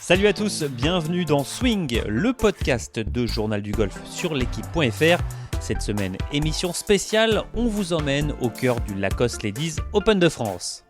Salut à tous, bienvenue dans Swing, le podcast de Journal du Golf sur l'équipe.fr. Cette semaine, émission spéciale, on vous emmène au cœur du Lacoste Ladies Open de France.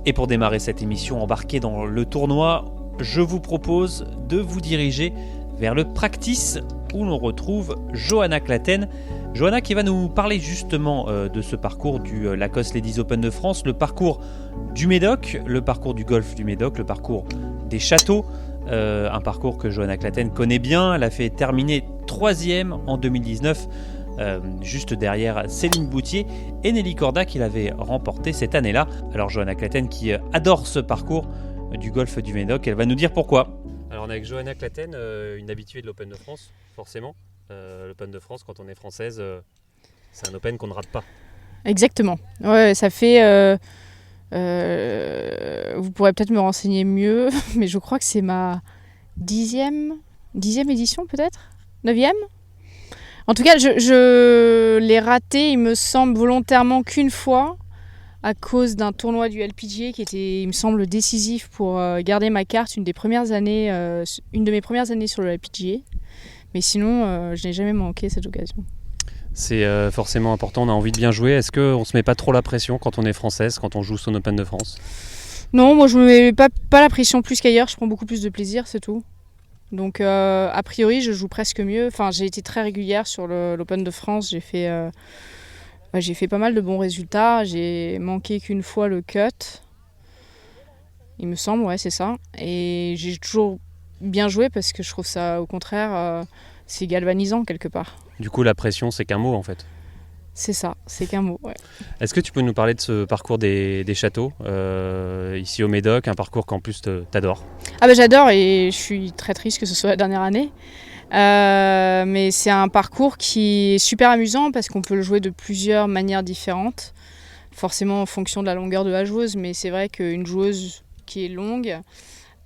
Et pour démarrer cette émission embarquée dans le tournoi, je vous propose de vous diriger vers le practice où l'on retrouve Johanna Claten. Johanna qui va nous parler justement de ce parcours du Lacoste Ladies Open de France, le parcours du Médoc, le parcours du golf du Médoc, le parcours des châteaux, un parcours que Johanna Claten connaît bien. Elle a fait terminer 3e en 2019, juste derrière Céline Boutier et Nelly Corda qui l'avait remporté cette année-là. Alors Johanna Claten qui adore ce parcours du golf du Médoc, elle va nous dire pourquoi. Alors on est avec Johanna Claten, une habituée de l'Open de France, forcément. L'Open de France, quand on est française, c'est un Open qu'on ne rate pas. Exactement. Ouais, ça fait... vous pourrez peut-être me renseigner mieux, mais je crois que c'est ma 10e édition peut-être 9e. En tout cas, je l'ai raté, il me semble, volontairement qu'une fois, à cause d'un tournoi du LPGA qui était, il me semble, décisif pour garder ma carte une de mes premières années sur le LPGA. Mais sinon, je n'ai jamais manqué cette occasion. C'est forcément important, on a envie de bien jouer. Est-ce qu'on ne se met pas trop la pression quand on est française, quand on joue son Open de France ? Non, moi je me mets pas la pression plus qu'ailleurs, je prends beaucoup plus de plaisir, c'est tout. Donc a priori, je joue presque mieux. Enfin, j'ai été très régulière sur l'Open de France, j'ai fait pas mal de bons résultats, j'ai manqué qu'une fois le cut, il me semble, ouais c'est ça. Et j'ai toujours bien joué parce que je trouve ça au contraire, c'est galvanisant quelque part. Du coup la pression c'est qu'un mot en fait. C'est ça, c'est qu'un mot, ouais. Est-ce que tu peux nous parler de ce parcours des châteaux, ici au Médoc, un parcours qu'en plus t'adores ? Ah ben j'adore et je suis très triste que ce soit la dernière année. Mais c'est un parcours qui est super amusant parce qu'on peut le jouer de plusieurs manières différentes, forcément en fonction de la longueur de la joueuse, mais c'est vrai qu'une joueuse qui est longue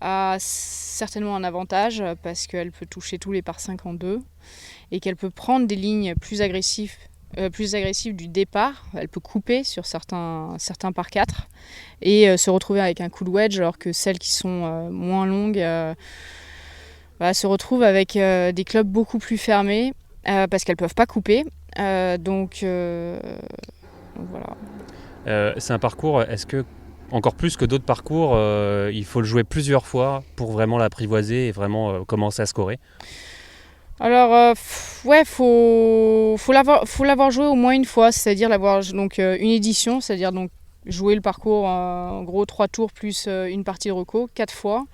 a certainement un avantage parce qu'elle peut toucher tous les par 5 en 2 et qu'elle peut prendre des lignes plus agressives du départ. Elle peut couper sur certains par 4 et se retrouver avec un coup de wedge, alors que celles qui sont moins longues se retrouvent avec des clubs beaucoup plus fermés parce qu'elles ne peuvent pas couper. Donc voilà. C'est un parcours, est-ce que, encore plus que d'autres parcours, il faut le jouer plusieurs fois pour vraiment l'apprivoiser et vraiment commencer à scorer ? Alors, faut l'avoir joué au moins une fois, c'est-à-dire l'avoir donc une édition, c'est-à-dire donc jouer le parcours en gros 3 tours plus une partie de reco 4 fois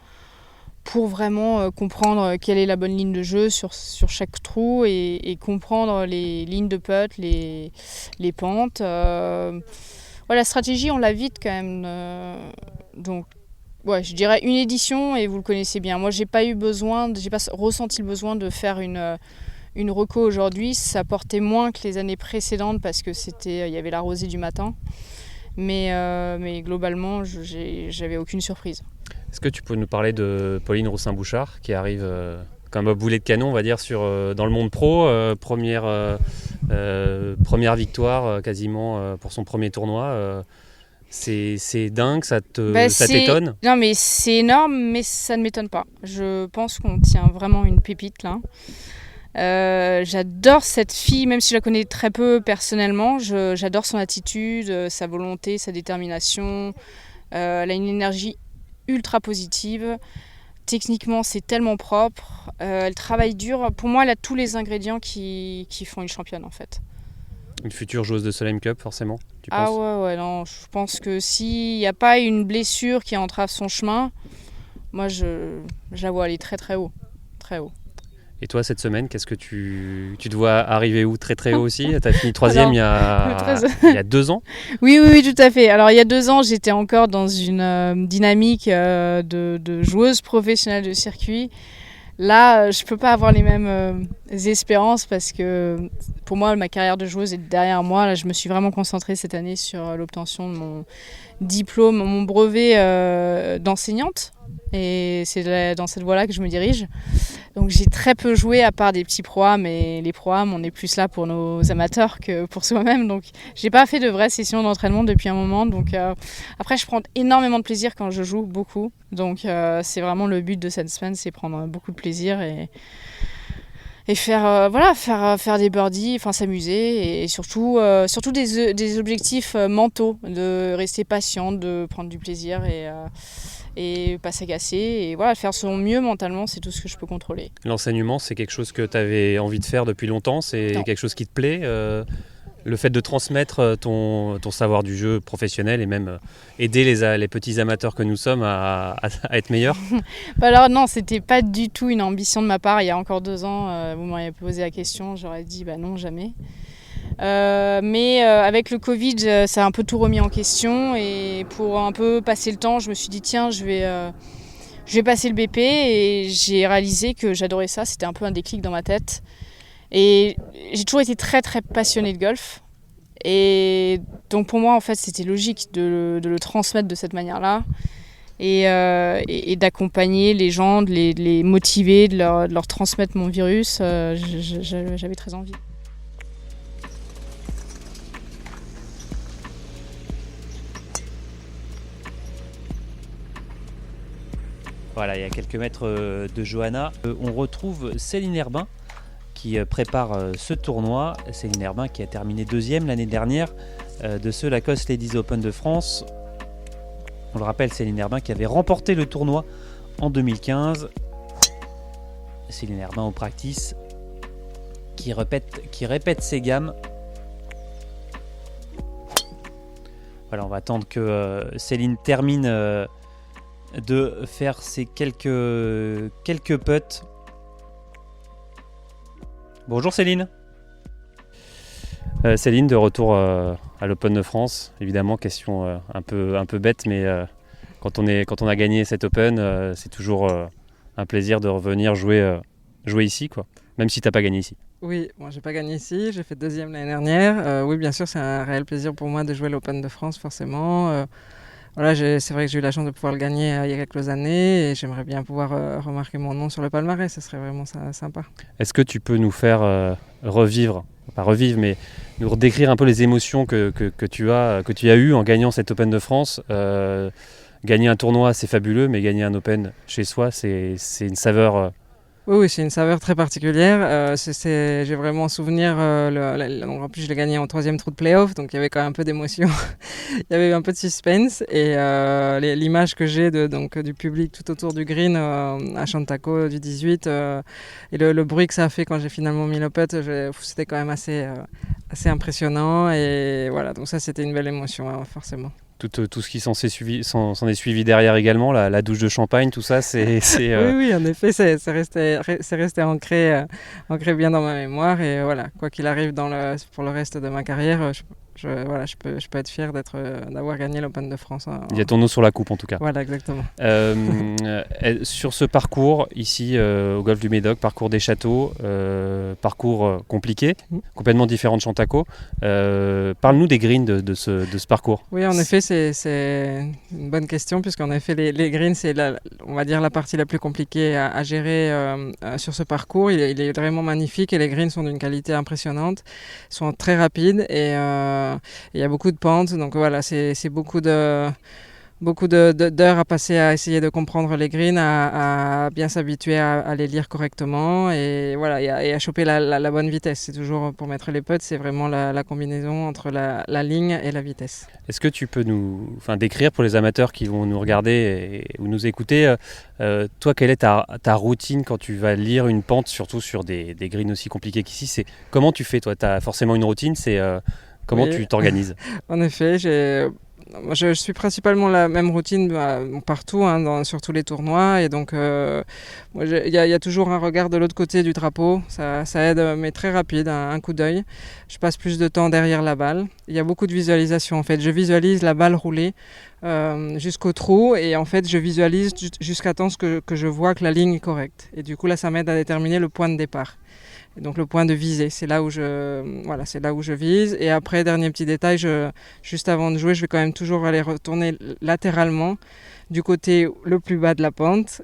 pour vraiment comprendre quelle est la bonne ligne de jeu sur chaque trou et comprendre les lignes de putt, les pentes. La stratégie, on l'a vite quand même. Donc, ouais, je dirais une édition et vous le connaissez bien. Moi, j'ai pas ressenti le besoin de faire une reco aujourd'hui. Ça portait moins que les années précédentes parce que il y avait la rosée du matin. Mais globalement, j'avais aucune surprise. Est-ce que tu peux nous parler de Pauline Roussin-Bouchard qui arrive comme un boulet de canon, on va dire, dans le monde pro, première victoire quasiment pour son premier tournoi. C'est dingue, ça t'étonne ? Non mais c'est énorme, mais ça ne m'étonne pas. Je pense qu'on tient vraiment une pépite là. J'adore cette fille, même si je la connais très peu personnellement. J'adore son attitude, sa volonté, sa détermination. Elle a une énergie ultra positive. Techniquement, c'est tellement propre. Elle travaille dur. Pour moi, elle a tous les ingrédients qui font une championne en fait. Une future joueuse de Solheim Cup, forcément, tu penses ? Ouais, non, je pense que s'il n'y a pas une blessure qui entrave son chemin, moi je la vois aller très très haut. Très haut. Et toi, cette semaine, qu'est-ce que tu te vois arriver où ? Très très haut aussi ? Tu as fini 3e il y a 2 ans ? Oui, tout à fait. Alors il y a 2 ans, j'étais encore dans une dynamique de joueuse professionnelle de circuit. Là, je ne peux pas avoir les mêmes espérances parce que pour moi, ma carrière de joueuse est derrière moi. Là, je me suis vraiment concentrée cette année sur l'obtention de mon diplôme, mon brevet d'enseignante Et c'est dans cette voie-là que je me dirige. Donc j'ai très peu joué à part des petits pro-am, et les pro-am, on est plus là pour nos amateurs que pour soi-même. Donc j'ai pas fait de vraies sessions d'entraînement depuis un moment. Donc après, je prends énormément de plaisir quand je joue, beaucoup. Donc c'est vraiment le but de cette semaine, c'est prendre beaucoup de plaisir et faire des birdies, enfin s'amuser, et surtout des objectifs mentaux, de rester patient, de prendre du plaisir et pas s'agacer, et voilà, faire son mieux mentalement, c'est tout ce que je peux contrôler. L'enseignement, c'est quelque chose que tu avais envie de faire depuis longtemps, c'est Non. quelque chose qui te plaît, le fait de transmettre ton savoir du jeu professionnel et même aider les petits amateurs que nous sommes à être meilleurs? Alors non, c'était pas du tout une ambition de ma part. Il y a encore 2 ans, vous m'auriez posé la question, j'aurais dit non, jamais. Mais avec le Covid, ça a un peu tout remis en question, et pour un peu passer le temps, je me suis dit tiens, je vais passer le BP, et j'ai réalisé que j'adorais ça. C'était un peu un déclic dans ma tête. Et j'ai toujours été très très passionnée de golf. Et donc pour moi, en fait, c'était logique de le transmettre de cette manière-là. Et d'accompagner les gens, de les motiver, de leur transmettre mon virus. J'avais très envie. Voilà, il y a quelques mètres de Johanna, on retrouve Céline Herbin qui prépare ce tournoi. Céline Herbin qui a terminé 2e l'année dernière de ce Lacoste Ladies Open de France. On le rappelle, Céline Herbin qui avait remporté le tournoi en 2015. Céline Herbin au practice qui répète ses gammes. Voilà, on va attendre que Céline termine de faire ses quelques putts. Bonjour Céline. Céline, de retour à l'Open de France. Évidemment, question un peu bête, mais quand on a gagné cet Open, c'est toujours un plaisir de revenir jouer ici, quoi. Même si tu n'as pas gagné ici. Oui, moi j'ai pas gagné ici, j'ai fait 2e l'année dernière. Oui, bien sûr, c'est un réel plaisir pour moi de jouer l'Open de France, forcément. Voilà, c'est vrai que j'ai eu la chance de pouvoir le gagner il y a quelques années, et j'aimerais bien pouvoir remarquer mon nom sur le palmarès, ce serait vraiment sympa. Est-ce que tu peux nous faire mais nous redécrire un peu les émotions que tu as eues en gagnant cet Open de France? Gagner un tournoi, c'est fabuleux, mais gagner un Open chez soi, c'est une saveur... Oui, c'est une saveur très particulière. J'ai vraiment souvenir. Donc en plus, je l'ai gagné en 3e trou de playoff, donc il y avait quand même un peu d'émotion. Il y avait un peu de suspense, et l'image que j'ai du public tout autour du green à Chantaco du 18 et le bruit que ça a fait quand j'ai finalement mis le putt, c'était quand même assez impressionnant, et voilà. Donc ça, c'était une belle émotion, hein, forcément. Tout ce qui s'en est suivi derrière également, la douche de champagne, tout ça, c'est Oui, en effet, c'est resté ancré bien dans ma mémoire, et voilà, quoi qu'il arrive pour le reste de ma carrière, je peux être fier d'avoir gagné l'Open de France. Il y a ton nom sur la coupe en tout cas. Voilà, exactement. Sur ce parcours ici au golf du Médoc, parcours des Châteaux, parcours compliqué, complètement différent de Chantaco. Parle-nous des greens de ce parcours. Oui, en effet, c'est une bonne question, puisqu'en effet les greens, c'est on va dire la partie la plus compliquée à gérer sur ce parcours. Il est vraiment magnifique, et les greens sont d'une qualité impressionnante, sont très rapides, et il y a beaucoup de pentes, donc voilà, c'est beaucoup d'heures à passer à essayer de comprendre les greens, à bien s'habituer à les lire correctement, et voilà, et à choper la bonne vitesse. C'est toujours, pour mettre les putts, c'est vraiment la combinaison entre la ligne et la vitesse. Est-ce que tu peux nous décrire pour les amateurs qui vont nous regarder ou nous écouter, toi, quelle est ta routine quand tu vas lire une pente, surtout sur des greens aussi compliqués qu'ici? Comment tu fais, toi? Tu as forcément une routine, comment tu t'organises? En effet, je suis principalement la même routine partout, hein, sur tous les tournois, et donc il y a toujours un regard de l'autre côté du drapeau, ça aide, mais très rapide, un coup d'œil. Je passe plus de temps derrière la balle. Il y a beaucoup de visualisation en fait. Je visualise la balle rouler jusqu'au trou, et en fait je visualise jusqu'à temps que je vois que la ligne est correcte. Et du coup là, ça m'aide à déterminer le point de départ. Et donc le point de visée, c'est là où je vise. Et après, dernier petit détail, juste avant de jouer, je vais quand même toujours aller retourner latéralement du côté le plus bas de la pente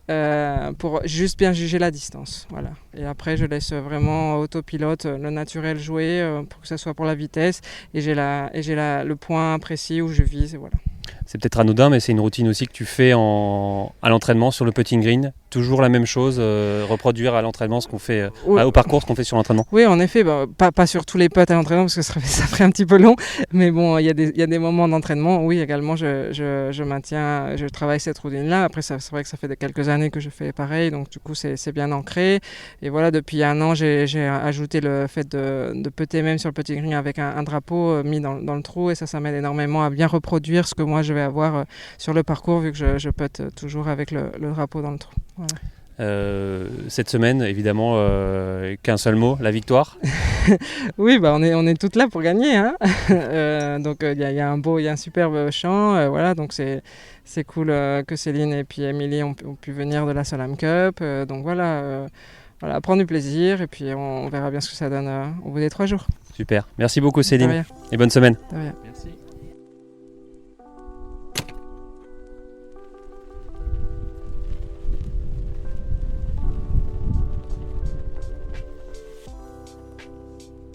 pour juste bien juger la distance. Voilà. Et après, je laisse vraiment autopilote le naturel jouer pour que ça soit pour la vitesse. Et j'ai le point précis où je vise. Et voilà. C'est peut-être anodin, mais c'est une routine aussi que tu fais à l'entraînement sur le putting green. Toujours la même chose, reproduire à l'entraînement ce qu'on fait au parcours, ce qu'on fait sur l'entraînement. Oui, en effet, pas sur tous les putts à l'entraînement parce que ça ferait un petit peu long. Mais bon, il y a des moments d'entraînement. Oui, également, je travaille cette routine-là. Après, c'est vrai que ça fait quelques années que je fais pareil, donc du coup, c'est bien ancré. Et voilà, depuis un an, j'ai ajouté le fait de putter même sur le putting green avec un drapeau mis dans le trou, et ça m'aide énormément à bien reproduire ce que moi je vais avoir sur le parcours, vu que je putte toujours avec le drapeau dans le trou. Voilà. Cette semaine, évidemment, qu'un seul mot, la victoire. Oui, on est toutes là pour gagner, hein. Donc il y a un superbe chant, voilà, donc c'est cool que Céline et puis Émilie ont pu venir de la Solheim Cup, donc voilà, prendre du plaisir, et puis on verra bien ce que ça donne au bout des 3 jours. Super, merci beaucoup Céline, et bonne semaine. De rien. Merci.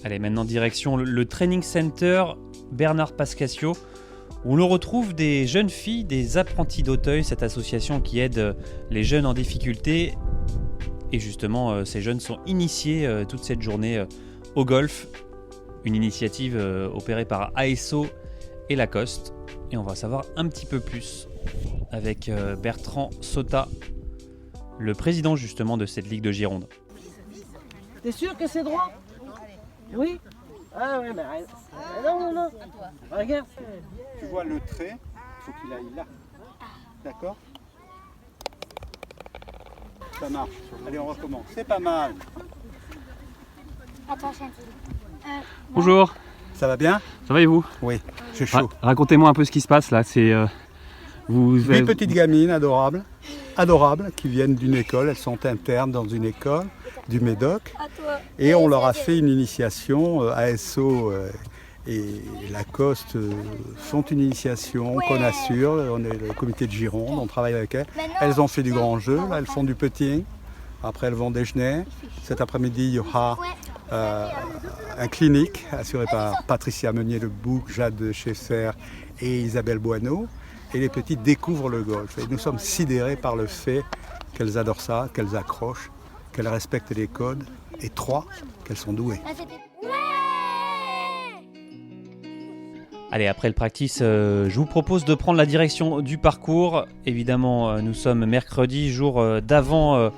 Allez, maintenant direction le Training Center Bernard Pascasio, où l'on retrouve des jeunes filles, des apprentis d'Auteuil, cette association qui aide les jeunes en difficulté. Et justement, ces jeunes sont initiés toute cette journée au golf, une initiative opérée par ASO et Lacoste. Et on va savoir un petit peu plus avec Bertrand Sota, le président justement de cette Ligue de Gironde. T'es sûr que c'est droit? Oui. Ah ouais, mais non. Regarde. Tu vois le trait, il faut qu'il aille là. D'accord? Ça marche. Allez, on recommence. C'est pas mal. Bonjour. Ça va bien? Ça va et vous? Oui, j'ai chaud. Racontez-moi un peu ce qui se passe là. C'est 8 petites gamines adorables, qui viennent d'une école. Elles sont internes dans une école du Médoc. Et on leur a fait une initiation. ASO et Lacoste font une initiation qu'on assure. On est le comité de Gironde, on travaille avec elles. Elles ont fait du grand jeu, là, elles font du putting. Après, elles vont déjeuner. Cet après-midi, il y aura un clinique assuré par Patricia Meunier-le-Bouc, Jade Schaeffer et Isabelle Boineau. Et les petites découvrent le golf. Et nous sommes sidérés par le fait qu'elles adorent ça, qu'elles accrochent, qu'elles respectent les codes. Et 3, qu'elles sont douées. Allez, après le practice, je vous propose de prendre la direction du parcours. Évidemment, nous sommes mercredi, jour d'avant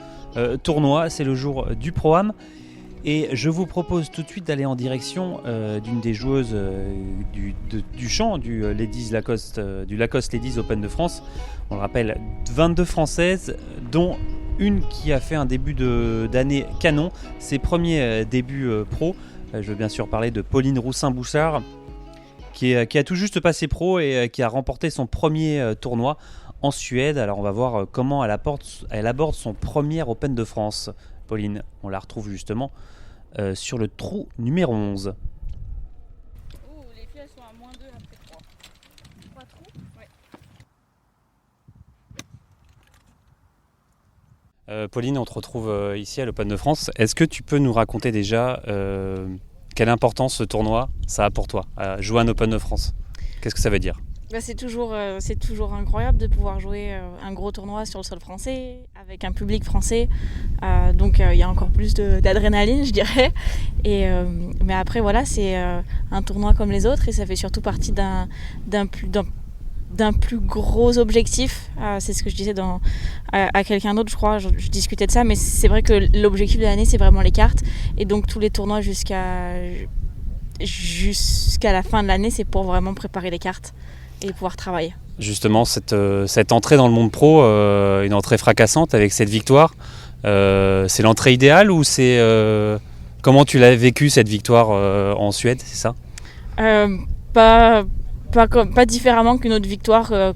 tournoi, c'est le jour du Pro-Am. Et je vous propose tout de suite d'aller en direction d'une des joueuses du champ du Lacoste Ladies Open de France. On le rappelle, 22 Françaises, dont une qui a fait un début d'année canon, ses premiers débuts pro. Je veux bien sûr parler de Pauline Roussin-Bouchard, qui a tout juste passé pro et qui a remporté son premier tournoi en Suède. Alors on va voir comment elle aborde son premier Open de France. Pauline, on la retrouve justement sur le trou numéro 11. Les filles elles sont à -2 après 3. 3 trous? Ouais. Pauline, on te retrouve ici à l'Open de France. Est-ce que tu peux nous raconter déjà quelle importance ce tournoi ça a pour toi, jouer un Open de France? Qu'est-ce que ça veut dire? C'est toujours incroyable de pouvoir jouer un gros tournoi sur le sol français, avec un public français. Donc il y a encore plus d'adrénaline, je dirais. Mais après, voilà, c'est un tournoi comme les autres et ça fait surtout partie d'un plus gros objectif. C'est ce que je disais à quelqu'un d'autre, je crois. Je discutais de ça, mais c'est vrai que l'objectif de l'année, c'est vraiment les cartes. Et donc tous les tournois jusqu'à la fin de l'année, c'est pour vraiment préparer les cartes et pouvoir travailler. Justement, cette entrée dans le monde pro, une entrée fracassante avec cette victoire, c'est l'entrée idéale ou c'est comment tu l'as vécu cette victoire en Suède, c'est ça? Pas différemment qu'une autre victoire, que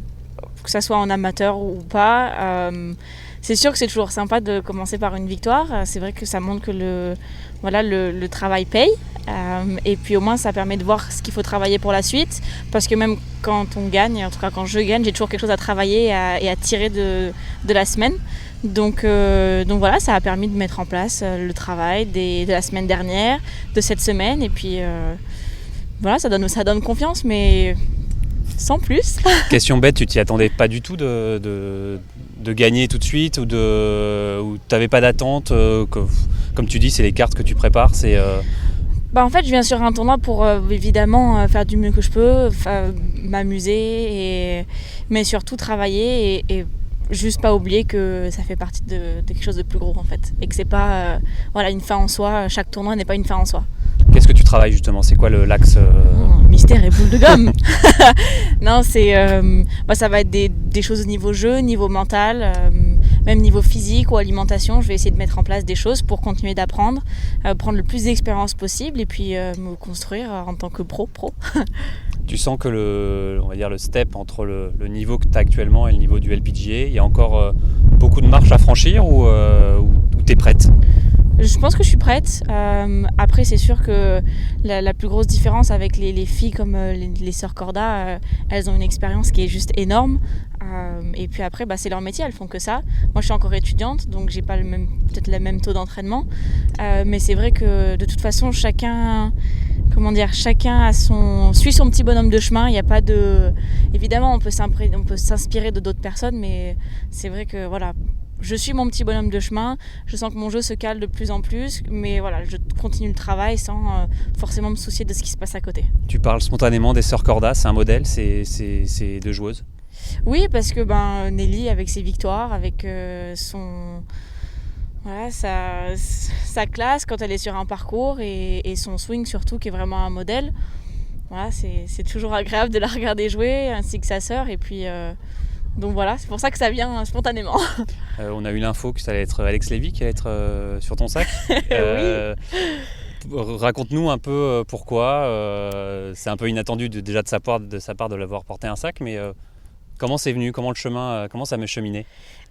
ça soit en amateur ou pas. c'est sûr que c'est toujours sympa de commencer par une victoire. C'est vrai que ça montre que le travail paye. Et puis au moins ça permet de voir ce qu'il faut travailler pour la suite. Parce que même quand on gagne, en tout cas quand je gagne, j'ai toujours quelque chose à travailler et à tirer de la semaine. Donc voilà, ça a permis de mettre en place le travail de la semaine dernière, de cette semaine. Et puis voilà, ça donne confiance, mais sans plus. Question bête, tu t'y attendais pas du tout de gagner tout de suite ou t'avais pas d'attente comme tu dis, c'est les cartes que tu prépares, c'est... En fait, je viens sur un tournoi pour évidemment faire du mieux que je peux, m'amuser, mais surtout travailler et juste pas oublier que ça fait partie de quelque chose de plus gros en fait. Et que c'est pas une fin en soi, chaque tournoi n'est pas une fin en soi. Qu'est-ce que tu travailles justement ? C'est quoi l'axe Mystère et boule de gomme. Non, c'est ça va être des choses au niveau jeu, niveau mental, même niveau physique ou alimentation. Je vais essayer de mettre en place des choses pour continuer d'apprendre, prendre le plus d'expérience possible et puis me construire en tant que pro. Tu sens que le step entre le niveau que tu as actuellement et le niveau du LPGA, il y a encore beaucoup de marches à franchir ou tu es prête ? Je pense que je suis prête. Après, c'est sûr que la plus grosse différence avec les filles comme les sœurs Corda, elles ont une expérience qui est juste énorme. Et puis après, c'est leur métier, elles font que ça. Moi, je suis encore étudiante, donc j'ai pas peut-être le même taux d'entraînement. Mais c'est vrai que de toute façon, chacun suit son petit bonhomme de chemin. Il y a pas de... Évidemment, on peut s'inspirer de d'autres personnes, mais c'est vrai que voilà. Je suis mon petit bonhomme de chemin, je sens que mon jeu se cale de plus en plus, mais voilà, je continue le travail sans forcément me soucier de ce qui se passe à côté. Tu parles spontanément des sœurs Corda, c'est un modèle, c'est deux joueuses ? Oui, parce que Nelly, avec ses victoires, avec sa classe quand elle est sur un parcours et son swing surtout qui est vraiment un modèle, voilà, c'est toujours agréable de la regarder jouer, ainsi que sa sœur, et puis... Donc voilà, c'est pour ça que ça vient spontanément. On a eu l'info que ça allait être Alex Lévy qui allait être sur ton sac. Oui. Raconte-nous un peu pourquoi. C'est un peu inattendu déjà de sa part de l'avoir porté un sac, mais comment c'est venu ? Comment ça m'est cheminé ?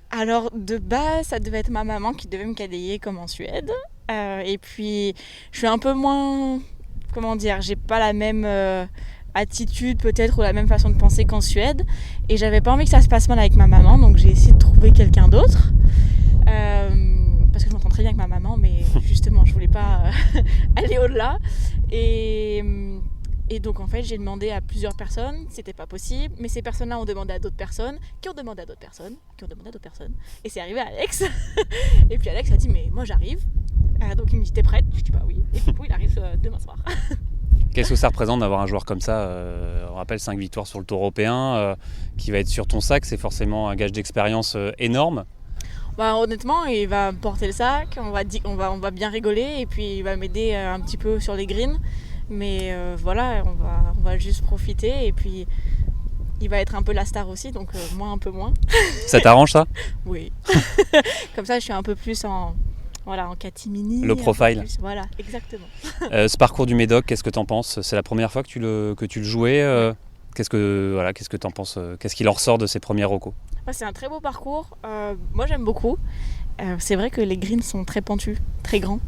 Alors de base, ça devait être ma maman qui devait me quadailler comme en Suède. Et puis je suis un peu moins... j'ai pas la même... attitude peut-être ou la même façon de penser qu'en Suède et j'avais pas envie que ça se passe mal avec ma maman, donc j'ai essayé de trouver quelqu'un d'autre parce que je m'entends très bien avec ma maman, mais justement je voulais pas aller au-delà et donc en fait j'ai demandé à plusieurs personnes, c'était pas possible, mais ces personnes-là ont demandé à d'autres personnes qui ont demandé à d'autres personnes qui ont demandé à d'autres personnes et c'est arrivé à Alex et puis Alex a dit mais moi j'arrive, donc il me dit t'es prête ? Je dis bah oui, et du coup il arrive demain soir. Qu'est-ce que ça représente d'avoir un joueur comme ça ? On rappelle 5 victoires sur le tour européen qui va être sur ton sac, c'est forcément un gage d'expérience énorme. Honnêtement, il va porter le sac, on va bien rigoler et puis il va m'aider un petit peu sur les greens. Mais voilà, on va juste profiter et puis il va être un peu la star aussi, donc moi un peu moins. Ça t'arrange ça ? Oui. Comme ça je suis un peu plus en catimini. Low profile. Voilà, exactement. Ce parcours du Médoc, qu'est-ce que t'en penses ? C'est la première fois que tu le jouais. Qu'est-ce que t'en penses ? Qu'est-ce qu'il en ressort de ces premiers recos ? C'est un très beau parcours. Moi, j'aime beaucoup. C'est vrai que les greens sont très pentus, très grands.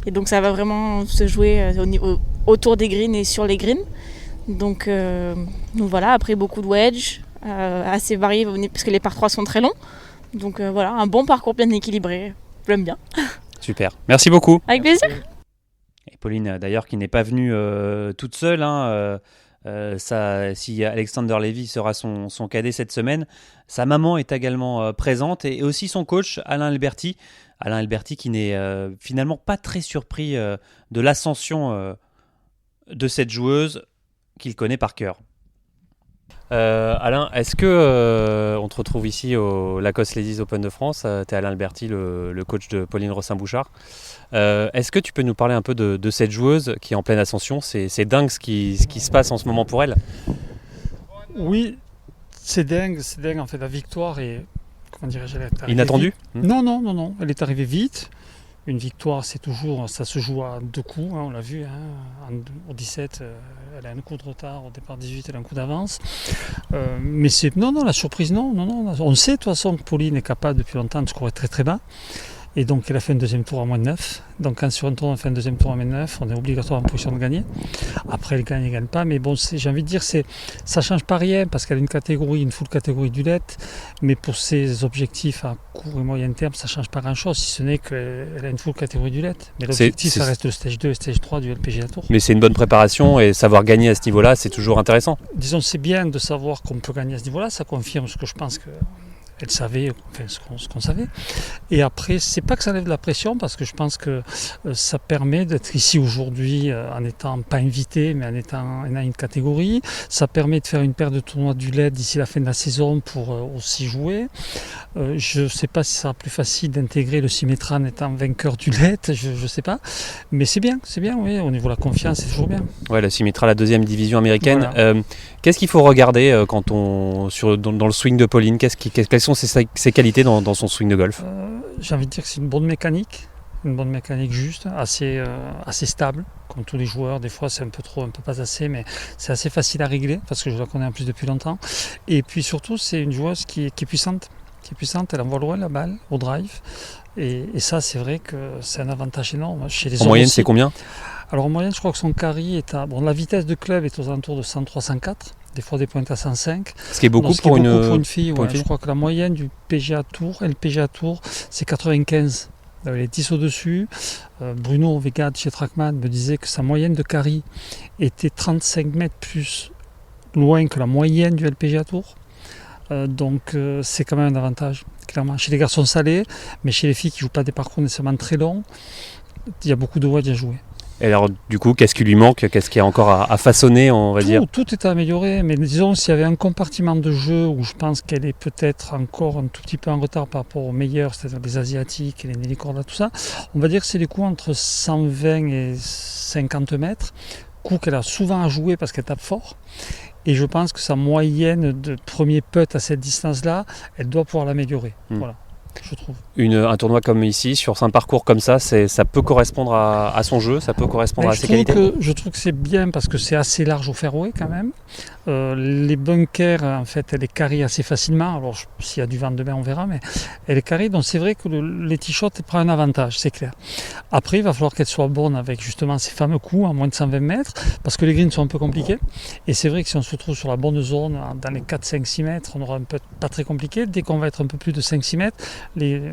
Et donc, ça va vraiment se jouer autour des greens et sur les greens. Donc voilà, après beaucoup de wedge, assez variés parce que les par 3 sont très longs. Donc voilà, un bon parcours bien équilibré, j'aime bien. Super, merci beaucoup. Avec plaisir. Et Pauline d'ailleurs qui n'est pas venue toute seule, si Alexander Lévy sera son cadet cette semaine, sa maman est également présente et aussi son coach Alain Alberti. Alain Alberti qui n'est finalement pas très surpris de l'ascension de cette joueuse qu'il connaît par cœur. Alain, est-ce que on te retrouve ici au Lacoste Ladies Open de France, tu es Alain Alberti, le coach de Pauline Rossin-Bouchard. Est-ce que tu peux nous parler un peu de cette joueuse qui est en pleine ascension ? C'est dingue ce qui se passe en ce moment pour elle. Oui, c'est dingue en fait, la victoire est, comment dirais-je, elle est arrivée inattendue vite. Non, elle est arrivée vite. Une victoire, c'est toujours, ça se joue à 2 coups, on l'a vu. Au 17, elle a un coup de retard, au départ 18, elle a un coup d'avance. Mais la surprise, non. On sait de toute façon que Pauline est capable depuis longtemps de scorer très très bas. Et donc elle a fait un deuxième tour à moins de 9. Donc quand sur un tour on fait un deuxième tour à moins de 9, on est obligatoirement en position de gagner. Après elle gagne pas, mais bon, j'ai envie de dire, ça change pas rien parce qu'elle a une full catégorie du LED, mais pour ses objectifs à court et moyen terme, ça change pas grand chose, si ce n'est qu'elle a une full catégorie du LED. Mais l'objectif, ça reste le stage 2 et le stage 3 du LPGA Tour. Mais c'est une bonne préparation et savoir gagner à ce niveau-là, c'est toujours intéressant. Disons, c'est bien de savoir qu'on peut gagner à ce niveau-là, ça confirme ce que je pense que elle savait, ce qu'on savait. Et après, c'est pas que ça enlève de la pression, parce que je pense que ça permet d'être ici aujourd'hui en n'étant pas invité, mais en ayant une catégorie. Ça permet de faire une paire de tournois du LED d'ici la fin de la saison pour aussi jouer. Je ne sais pas si ça sera plus facile d'intégrer le Symetra en étant vainqueur du LED, je ne sais pas. Mais c'est bien, oui, au niveau de la confiance, c'est toujours bien. Ouais, le Symetra, la 2e division américaine. Voilà. Qu'est-ce qu'il faut regarder dans le swing de Pauline? Quelles sont ses qualités dans son swing de golf? J'ai envie de dire que c'est une bonne mécanique juste, assez stable, comme tous les joueurs. Des fois c'est un peu pas assez, mais c'est assez facile à régler, parce que je la connais en plus depuis longtemps. Et puis surtout, c'est une joueuse qui est puissante. Elle envoie loin la balle au drive. Et ça, c'est vrai que c'est un avantage énorme. Chez les en moyenne, c'est combien? Alors en moyenne, je crois que son carry est à... Bon, la vitesse de club est aux alentours de 103-104, des fois des pointes à 105. Ce qui est beaucoup pour une fille. Je crois que la moyenne du PGA Tour, c'est 95. Elle est 10 au-dessus. Bruno Vega de chez Trackman me disait que sa moyenne de carry était 35 mètres plus loin que la moyenne du LPGA Tour. Donc c'est quand même un avantage, clairement. Chez les garçons salés, mais chez les filles qui ne jouent pas des parcours nécessairement très longs, il y a beaucoup de wedge à jouer. Et alors, du coup, qu'est-ce qui lui manque? Qu'est-ce qu'il y a encore à façonner, on va dire? Tout est à améliorer, mais disons, s'il y avait un compartiment de jeu où je pense qu'elle est peut-être encore un tout petit peu en retard par rapport aux meilleurs, c'est-à-dire les Asiatiques, les Nelly Korda, tout ça, on va dire que c'est des coups entre 120 et 50 mètres, coups qu'elle a souvent à jouer parce qu'elle tape fort. Et je pense que sa moyenne de premier putt à cette distance-là, elle doit pouvoir l'améliorer. Voilà, je trouve. Un tournoi comme ici, sur un parcours comme ça, ça peut correspondre à son jeu, ça peut correspondre à ses qualités. Je trouve que c'est bien parce que c'est assez large au fairway quand même. Les bunkers, en fait, elle est carrée assez facilement. Alors, s'il y a du vent demain, on verra, mais elle est carrée. Donc, c'est vrai que les tee-shots prend un avantage, c'est clair. Après, il va falloir qu'elle soit bonne avec justement ces fameux coups à moins de 120 mètres, parce que les greens sont un peu compliqués. Et c'est vrai que si on se retrouve sur la bonne zone, dans les 4, 5, 6 mètres, on aura un peu pas très compliqué. Dès qu'on va être un peu plus de 5, 6 mètres,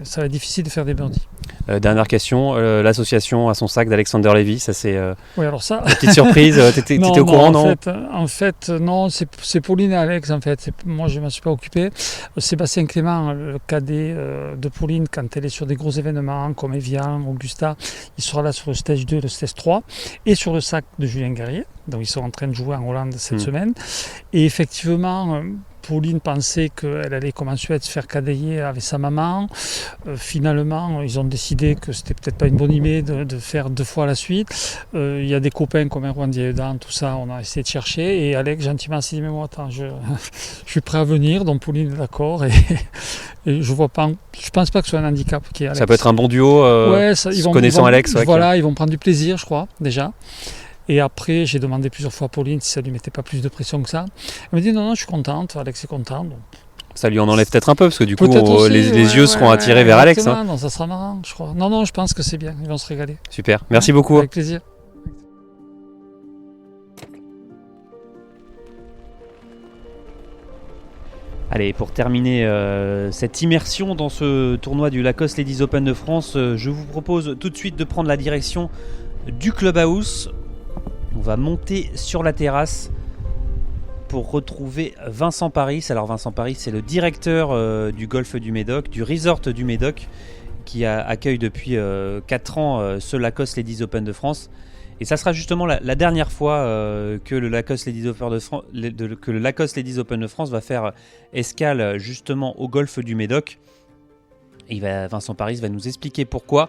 ça va être difficile de faire des birdies. Dernière question, l'association à son sac d'Alexander Levy, ça c'est oui, alors ça... une petite surprise, t'étais au courant, non? En fait, non, c'est Pauline et Alex, en fait. Moi, je ne m'en suis pas occupé. Sébastien Clément, le cadet de Pauline, quand elle est sur des gros événements comme Evian, Augusta, il sera là sur le stage 2, le stage 3, et sur le sac de Julien Guerrier. Donc, ils sont en train de jouer en Hollande cette semaine. Et effectivement... Pauline pensait qu'elle allait comme en Suède se faire cadailler avec sa maman. Finalement, ils ont décidé que c'était peut-être pas une bonne idée de faire 2 fois la suite. Il y a des copains comme Erwan Diayedan, tout ça, on a essayé de chercher. Et Alex, gentiment, s'est dit, mais moi, attends, je suis prêt à venir. Donc Pauline est d'accord. Et je pense pas que ce soit un handicap qui est Alex. Ça peut être un bon duo, connaissant Alex. Voilà, ils vont prendre du plaisir, je crois, déjà. Et après, j'ai demandé plusieurs fois à Pauline si ça ne lui mettait pas plus de pression que ça. Elle m'a dit non, je suis contente, Alex est content. Donc... Ça lui en enlève peut-être un peu, parce que du coup, les yeux seront attirés vers Alex. Hein. Non, ça sera marrant, je crois. Non, je pense que c'est bien, ils vont se régaler. Super, merci beaucoup. Avec plaisir. Allez, pour terminer cette immersion dans ce tournoi du Lacoste Ladies Open de France, je vous propose tout de suite de prendre la direction du clubhouse. On va monter sur la terrasse pour retrouver Vincent Paris. Alors Vincent Paris, c'est le directeur du golf du Médoc, du resort du Médoc, qui accueille depuis 4 ans ce Lacoste Ladies Open de France. Et ça sera justement la dernière fois que le Lacoste Ladies Open de France va faire escale justement au golf du Médoc. Et Vincent Paris va nous expliquer pourquoi.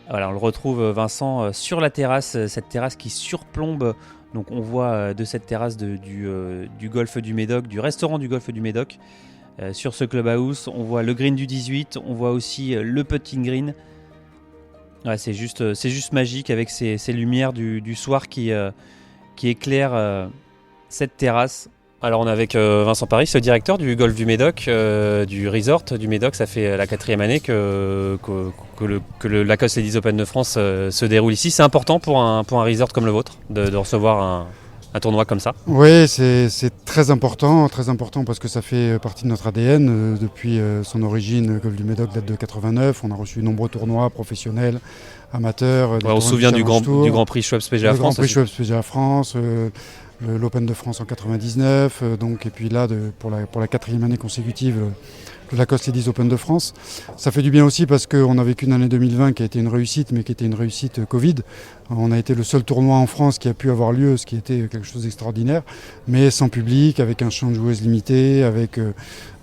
Voilà, on le retrouve Vincent sur la terrasse, cette terrasse qui surplombe. Donc on voit de cette terrasse du golf du Médoc, du restaurant du golf du Médoc. Sur ce clubhouse, on voit le green du 18, on voit aussi le putting green. Ouais, c'est juste magique avec ces lumières du soir qui éclairent cette terrasse. Alors on est avec Vincent Paris, le directeur du golf du Médoc, du resort du Médoc. Ça fait la 4e année que le Lacoste Ladies Open de France se déroule ici. C'est important pour un resort comme le vôtre de recevoir un tournoi comme ça? Oui, c'est très important parce que ça fait partie de notre ADN. Depuis son origine, le golf du Médoc date de 89. On a reçu de nombreux tournois professionnels, amateurs. Ouais, on se souvient du Grand Prix Schweppes PGA France. Le Grand Prix Schweppes PGA France, l'Open de France en 99. Et puis là, pour la 4e année consécutive, le Lacoste Ladies Open de France. Ça fait du bien aussi parce qu'on a vécu une année 2020 qui a été une réussite, mais qui était une réussite Covid. On a été le seul tournoi en France qui a pu avoir lieu, ce qui était quelque chose d'extraordinaire, mais sans public, avec un champ de joueuses limité, avec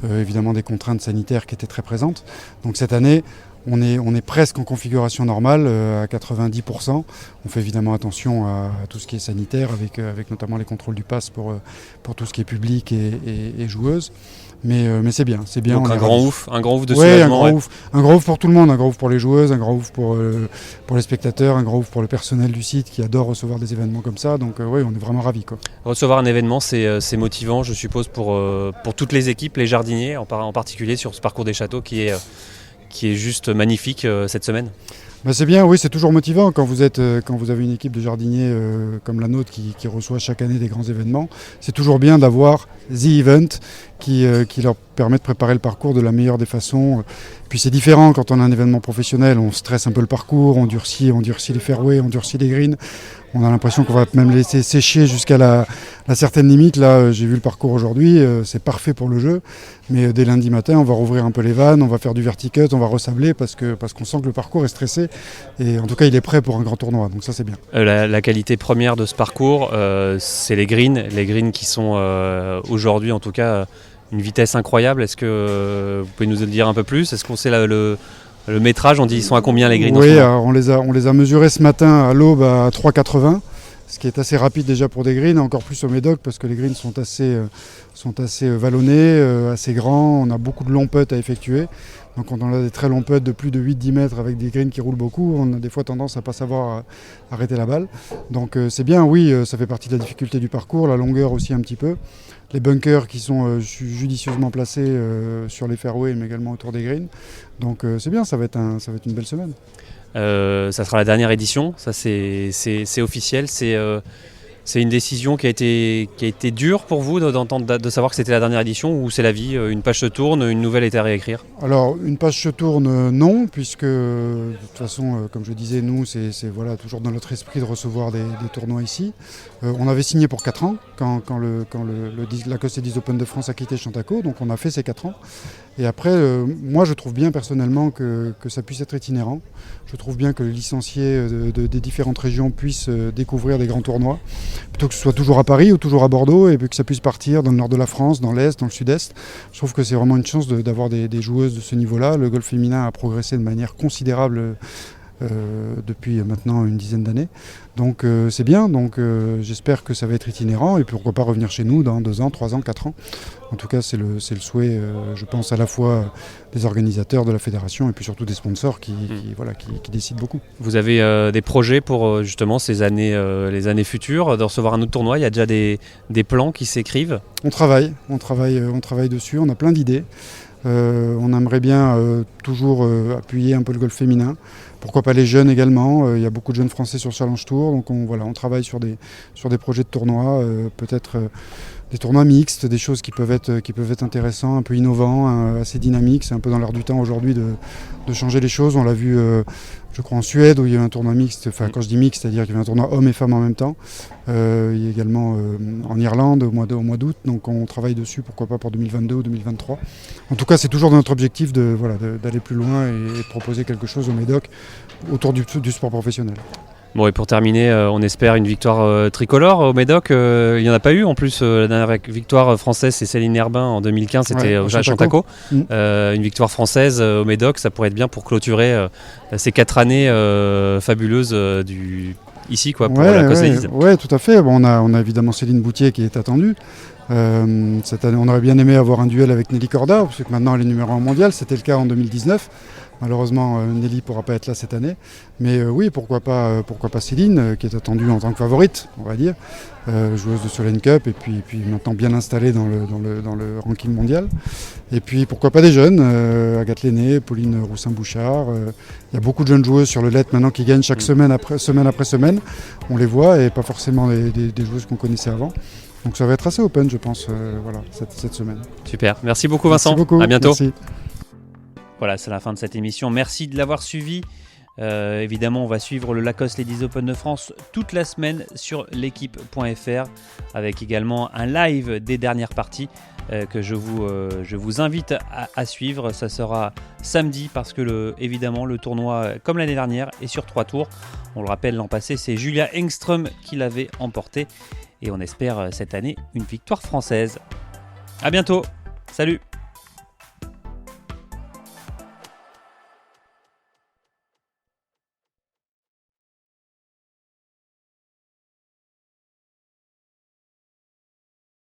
évidemment des contraintes sanitaires qui étaient très présentes. Donc cette année, on est presque en configuration normale, à 90%. On fait évidemment attention à tout ce qui est sanitaire, avec notamment les contrôles du pass pour tout ce qui est public et joueuses. Mais c'est bien. Donc un grand ouf de soulagement. Un grand ouf pour tout le monde, un grand ouf pour les joueuses, un grand ouf pour les spectateurs, un grand ouf pour le personnel du site qui adore recevoir des événements comme ça. Donc oui, on est vraiment ravis, quoi. Recevoir un événement, c'est motivant, je suppose, pour toutes les équipes, les jardiniers en particulier sur ce parcours des châteaux qui est juste magnifique cette semaine. C'est bien, oui, c'est toujours motivant quand vous avez une équipe de jardiniers comme la nôtre qui reçoit chaque année des grands événements. C'est toujours bien d'avoir The Event qui leur permet de préparer le parcours de la meilleure des façons. Puis c'est différent quand on a un événement professionnel, on stresse un peu le parcours, on durcit les fairways, on durcit les greens. On a l'impression qu'on va même laisser sécher jusqu'à la certaine limite. Là, j'ai vu le parcours aujourd'hui, c'est parfait pour le jeu. Mais dès lundi matin, on va rouvrir un peu les vannes, on va faire du verticut, on va resabler parce qu'on sent que le parcours est stressé. Et en tout cas, il est prêt pour un grand tournoi. Donc ça, c'est bien. La qualité première de ce parcours, c'est les greens. Les greens qui sont aujourd'hui, en tout cas, une vitesse incroyable. Est-ce que vous pouvez nous en dire un peu plus? Est-ce qu'on sait le métrage, on dit ils sont à combien les greens? Oui, on les a mesurés ce matin à l'aube à 3,80, ce qui est assez rapide déjà pour des greens, encore plus au Médoc parce que les greens sont assez vallonnés, assez grands, on a beaucoup de longs putts à effectuer. Donc quand on a des très longs putts de plus de 8-10 mètres avec des greens qui roulent beaucoup, on a des fois tendance à ne pas savoir arrêter la balle. Donc c'est bien, oui, ça fait partie de la difficulté du parcours, la longueur aussi un petit peu. Les bunkers qui sont judicieusement placés sur les fairways mais également autour des greens. Donc c'est bien, ça va être une belle semaine. Ça sera la dernière édition, ça c'est officiel, c'est une décision qui a été dure pour vous d'entendre, de savoir que c'était la dernière édition, ou c'est la vie, une page se tourne, une nouvelle est à réécrire? Alors une page se tourne, non, puisque de toute façon, comme je disais, nous c'est toujours dans notre esprit de recevoir des tournois ici. On avait signé pour 4 ans quand le Lacoste Ladies Open de France a quitté Chantaco, donc on a fait ces 4 ans. Et après, moi je trouve bien personnellement que ça puisse être itinérant. Je trouve bien que les licenciés des différentes régions puissent découvrir des grands tournois, plutôt que ce soit toujours à Paris ou toujours à Bordeaux, et puis que ça puisse partir dans le nord de la France, dans l'est, dans le sud-est. Je trouve que c'est vraiment une chance d'avoir des joueuses de ce niveau-là. Le golf féminin a progressé de manière considérable depuis maintenant une dizaine d'années. Donc c'est bien, donc j'espère que ça va être itinérant, et puis pourquoi pas revenir chez nous dans 2 ans, 3 ans, 4 ans. En tout cas c'est le souhait, je pense, à la fois des organisateurs de la fédération et puis surtout des sponsors qui décident beaucoup. Vous avez des projets pour justement les années futures, de recevoir un autre tournoi? Il y a déjà des plans qui s'écrivent? On travaille dessus, on a plein d'idées. On aimerait bien toujours appuyer un peu le golf féminin. Pourquoi pas les jeunes également, il y a beaucoup de jeunes français sur Challenge Tour, donc on travaille sur des projets de tournois, peut-être des tournois mixtes, des choses qui peuvent être intéressants, un peu innovants, assez dynamiques. C'est un peu dans l'air du temps aujourd'hui de changer les choses. On l'a vu, je crois, en Suède, où il y a eu un tournoi mixte, enfin quand je dis mixte, c'est-à-dire qu'il y avait un tournoi hommes et femmes en même temps. Il y a également en Irlande au mois d'août, donc on travaille dessus, pourquoi pas pour 2022 ou 2023. En tout cas, c'est toujours notre objectif d'aller plus loin et de proposer quelque chose au Médoc autour du sport professionnel. Bon, et pour terminer, on espère une victoire tricolore au Médoc. Il n'y en a pas eu en plus. La dernière victoire française, c'est Céline Herbin en 2015, c'était au Chantaco. Une victoire française au Médoc, ça pourrait être bien pour clôturer ces 4 années fabuleuses ici pour la Lacoste Ladies. Oui, tout à fait. Bon, on a évidemment Céline Boutier qui est attendue. Cette année, on aurait bien aimé avoir un duel avec Nelly Corda, parce que maintenant elle est numéro 1 mondial, c'était le cas en 2019. Malheureusement, Nelly ne pourra pas être là cette année. Mais oui, pourquoi pas Céline, qui est attendue en tant que favorite, on va dire, joueuse de Solheim Cup, et puis maintenant bien installée dans le ranking mondial. Et puis pourquoi pas des jeunes, Agathe Lenné, Pauline Roussin-Bouchard. Il y a beaucoup de jeunes joueuses sur le LED maintenant qui gagnent chaque semaine après semaine. On les voit, et pas forcément des joueuses qu'on connaissait avant. Donc ça va être assez open, je pense, cette semaine. Super, merci beaucoup Vincent, Merci beaucoup. À bientôt. Merci. Voilà, c'est la fin de cette émission. Merci de l'avoir suivi. Évidemment, on va suivre le Lacoste Ladies Open de France toute la semaine sur l'équipe.fr avec également un live des dernières parties que je vous invite à suivre. Ça sera samedi parce que évidemment le tournoi, comme l'année dernière, est sur 3 tours. On le rappelle, l'an passé, c'est Julia Engström qui l'avait emporté et on espère cette année une victoire française. À bientôt. Salut.